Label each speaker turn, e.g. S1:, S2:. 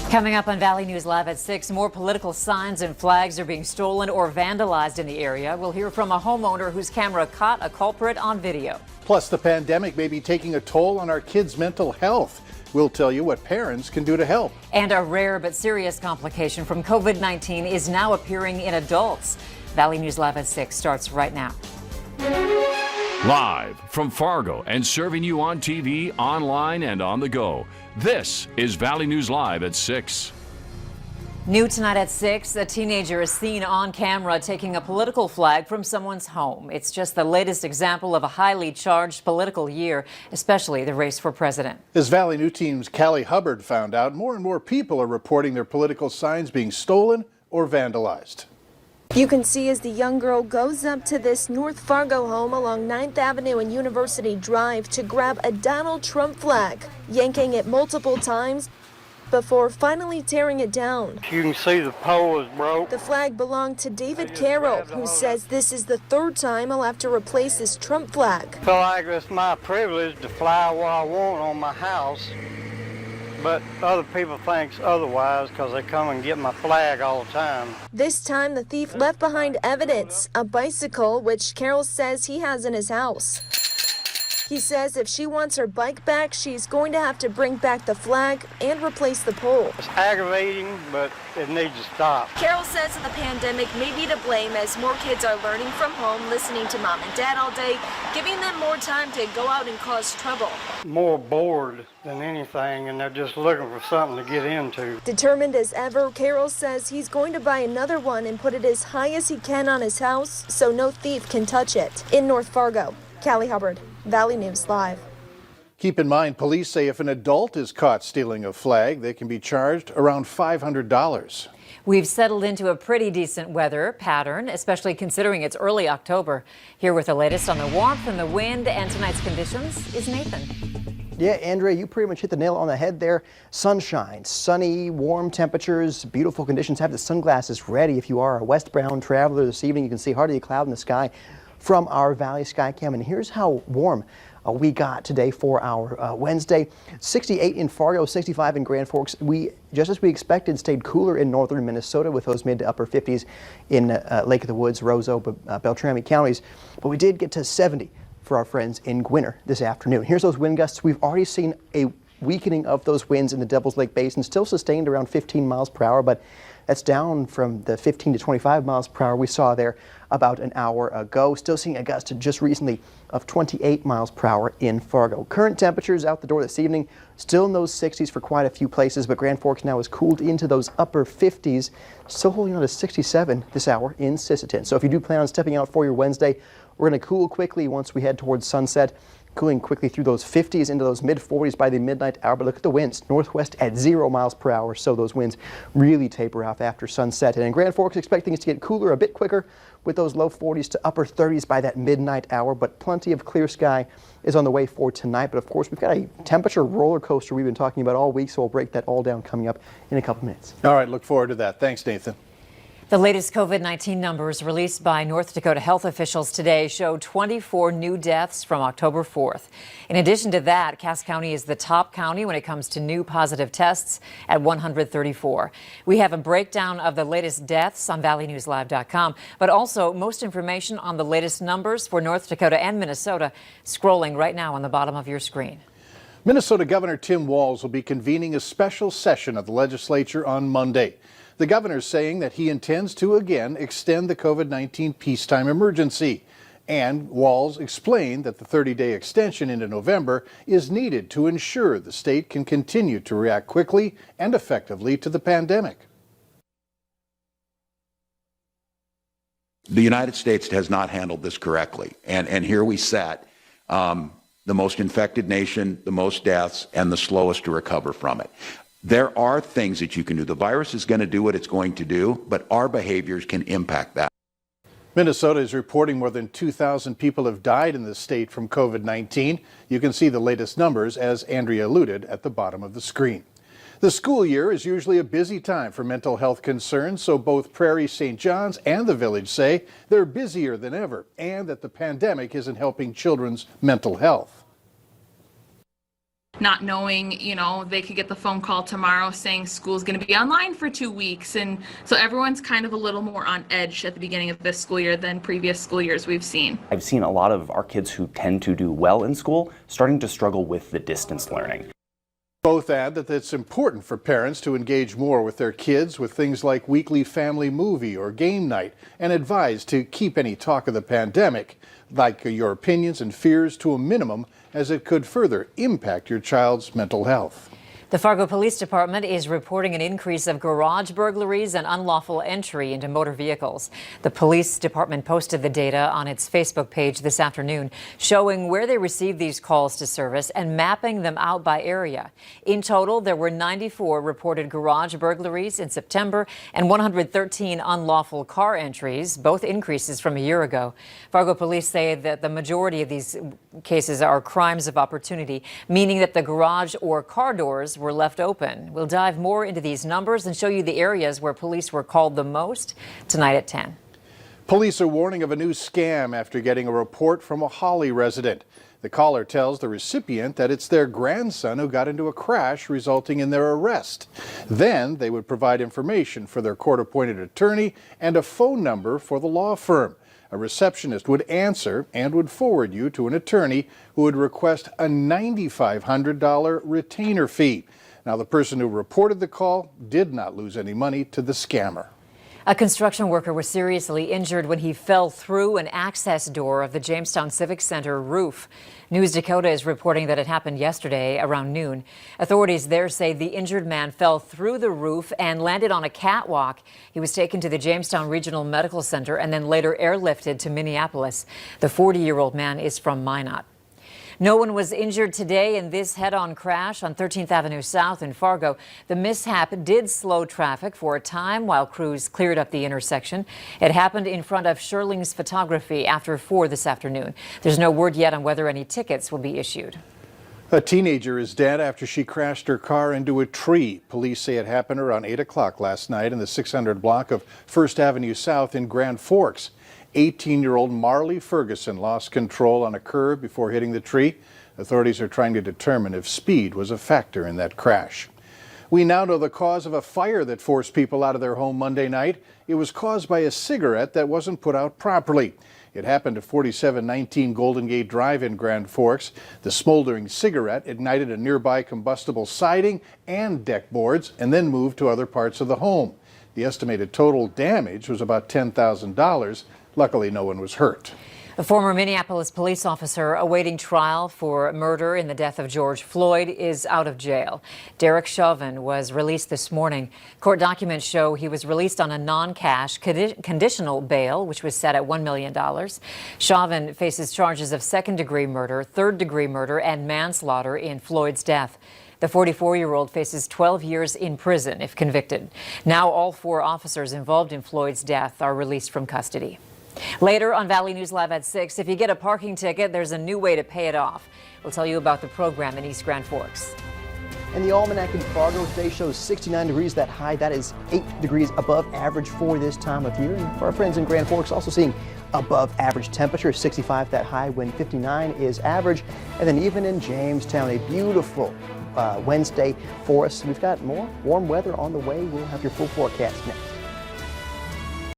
S1: Coming up on Valley News Live at 6, more political signs and flags are being stolen or vandalized in the area. We'll hear from a homeowner whose camera caught a culprit on video.
S2: Plus, the pandemic may be taking a toll on our kids' mental health. We'll tell you what parents can do to help.
S1: And a rare but serious complication from COVID-19 is now appearing in adults. Valley News Live at 6 starts right now.
S3: Live from Fargo and serving you on TV, online, and on the go. This is Valley News Live at 6.
S1: New tonight at 6, a teenager is seen on camera taking a political flag from someone's home. It's just the latest example of a highly charged political year, especially the race for president.
S2: As Valley News Team's Callie Hubbard found out, more and more people are reporting their political signs being stolen or vandalized.
S4: You can see as the young girl goes up to this North Fargo home along 9th Avenue and University Drive to grab a Donald Trump flag, yanking it multiple times before finally tearing it down.
S5: You can see the pole is broke.
S4: The flag belonged to David Carroll, who says this is the third time he'll have to replace his Trump flag.
S5: I feel like it's my privilege to fly where I want on my house, but other people think otherwise because they come and get my flag all the time.
S4: This time the thief left behind evidence, a bicycle, which Carroll says he has in his house. He says if she wants her bike back, she's going to have to bring back the flag and replace the pole.
S5: It's aggravating, but it needs to stop.
S4: Carroll says that the pandemic may be to blame as more kids are learning from home, listening to mom and dad all day, giving them more time to go out and cause trouble.
S5: More bored than anything, and they're just looking for something to get into.
S4: Determined as ever, Carroll says he's going to buy another one and put it as high as he can on his house so no thief can touch it. In North Fargo, Callie Hubbard, Valley News Live.
S2: Keep in mind, police say if an adult is caught stealing a flag, they can be charged around $500.
S1: We've settled into a pretty decent weather pattern, especially considering it's early October. Here with the latest on the warmth and the wind and tonight's conditions is Nathan.
S6: Yeah, Andrea, you pretty much hit the nail on the head there. Sunshine, sunny, warm temperatures, beautiful conditions. Have the sunglasses ready if you are a westbound traveler this evening. You can see hardly a cloud in the sky from our Valley Skycam. And here's how warm we got today for our Wednesday. 68 in Fargo, 65 in Grand Forks. We, just as we expected, stayed cooler in northern Minnesota with those mid to upper 50s in Lake of the Woods, Roseau, Beltrami counties. But we did get to 70 for our friends in Gwinner this afternoon. Here's those wind gusts. We've already seen a weakening of those winds in the Devil's Lake Basin, still sustained around 15 miles per hour, but that's down from the 15 to 25 miles per hour we saw there about an hour ago. Still seeing a gust just recently of 28 miles per hour in Fargo. Current temperatures out the door this evening, still in those 60s for quite a few places, but Grand Forks now is cooled into those upper 50s, still holding on to 67 this hour in Sisseton. So if you do plan on stepping out for your Wednesday, we're going to cool quickly once we head towards sunset. Cooling quickly through those 50s into those mid-40s by the midnight hour. But look at the winds, northwest at 0 miles per hour. So those winds really taper off after sunset. And in Grand Forks, expect things to get cooler a bit quicker with those low 40s to upper 30s by that midnight hour. But plenty of clear sky is on the way for tonight. But of course, we've got a temperature roller coaster we've been talking about all week. So we'll break that all down coming up in a couple minutes.
S2: All right, look forward to that. Thanks, Nathan.
S1: The latest COVID-19 numbers released by North Dakota health officials today show 24 new deaths from October 4th. In addition to that, Cass County is the top county when it comes to new positive tests at 134. We have a breakdown of the latest deaths on valleynewslive.com, but also most information on the latest numbers for North Dakota and Minnesota scrolling right now on the bottom of your screen.
S2: Minnesota Governor Tim Walz will be convening a special session of the legislature on Monday. The governor saying that he intends to again extend the COVID-19 peacetime emergency. And Walz explained that the 30-day extension into November is needed to ensure the state can continue to react quickly and effectively to the pandemic.
S7: The United States has not handled this correctly. And here we sat, the most infected nation, the most deaths, and the slowest to recover from it. There are things that you can do. The virus is going to do what it's going to do, but our behaviors can impact that.
S2: Minnesota is reporting more than 2,000 people have died in the state from COVID-19. You can see the latest numbers, as Andrea alluded, at the bottom of the screen. The school year is usually a busy time for mental health concerns, so both Prairie, St. John's, and the Village say they're busier than ever, and that the pandemic isn't helping children's mental health.
S8: not knowing, they could get the phone call tomorrow saying school's going to be online for 2 weeks. And so everyone's kind of a little more on edge at the beginning of this school year than previous school years we've seen.
S9: I've seen a lot of our kids who tend to do well in school starting to struggle with the distance learning.
S2: Both add that it's important for parents to engage more with their kids with things like weekly family movie or game night, and advise to keep any talk of the pandemic, like your opinions and fears, to a minimum, as it could further impact your child's mental health.
S1: The Fargo Police Department is reporting an increase of garage burglaries and unlawful entry into motor vehicles. The police department posted the data on its Facebook page this afternoon, showing where they received these calls to service and mapping them out by area. In total, there were 94 reported garage burglaries in September and 113 unlawful car entries, both increases from a year ago. Fargo police say that the majority of these cases are crimes of opportunity, meaning that the garage or car doors were left open. We'll dive more into these numbers and show you the areas where police were called the most tonight at 10.
S2: Police are warning of a new scam after getting a report from a Holly resident. The caller tells the recipient that it's their grandson who got into a crash, resulting in their arrest. Then they would provide information for their court-appointed attorney and a phone number for the law firm. A receptionist would answer and would forward you to an attorney who would request a $9,500 retainer fee. Now, the person who reported the call did not lose any money to the scammer.
S1: A construction worker was seriously injured when he fell through an access door of the Jamestown Civic Center roof. News Dakota is reporting that it happened yesterday around noon. Authorities there say the injured man fell through the roof and landed on a catwalk. He was taken to the Jamestown Regional Medical Center and then later airlifted to Minneapolis. The 40-year-old man is from Minot. No one was injured today in this head-on crash on 13th Avenue South in Fargo. The mishap did slow traffic for a time while crews cleared up the intersection. It happened in front of Sherling's Photography after 4 this afternoon. There's no word yet on whether any tickets will be issued.
S2: A teenager is dead after she crashed her car into a tree. Police say it happened around 8 o'clock last night in the 600 block of 1st Avenue South in Grand Forks. 18-year-old Marley Ferguson lost control on a curb before hitting the tree. Authorities are trying to determine if speed was a factor in that crash. We now know the cause of a fire that forced people out of their home Monday night. It was caused by a cigarette that wasn't put out properly. It happened at 4719 Golden Gate Drive in Grand Forks. The smoldering cigarette ignited a nearby combustible siding and deck boards and then moved to other parts of the home. The estimated total damage was about $10,000. Luckily, no one was hurt.
S1: A former Minneapolis police officer awaiting trial for murder in the death of George Floyd is out of jail. Derek Chauvin was released this morning. Court documents show he was released on a non-cash conditional bail, which was set at $1 million. Chauvin faces charges of second-degree murder, third-degree murder, and manslaughter in Floyd's death. The 44-year-old faces 12 years in prison if convicted. Now all 4 officers involved in Floyd's death are released from custody. Later on Valley News Live at 6, if you get a parking ticket, there's a new way to pay it off. We'll tell you about the program in East Grand Forks.
S6: And the almanac in Fargo today shows 69 degrees, that high. That is 8 degrees above average for this time of year. And for our friends in Grand Forks, also seeing above average temperature, 65 that high when 59 is average. And then even in Jamestown, a beautiful Wednesday for us. We've got more warm weather on the way. We'll have your full forecast next.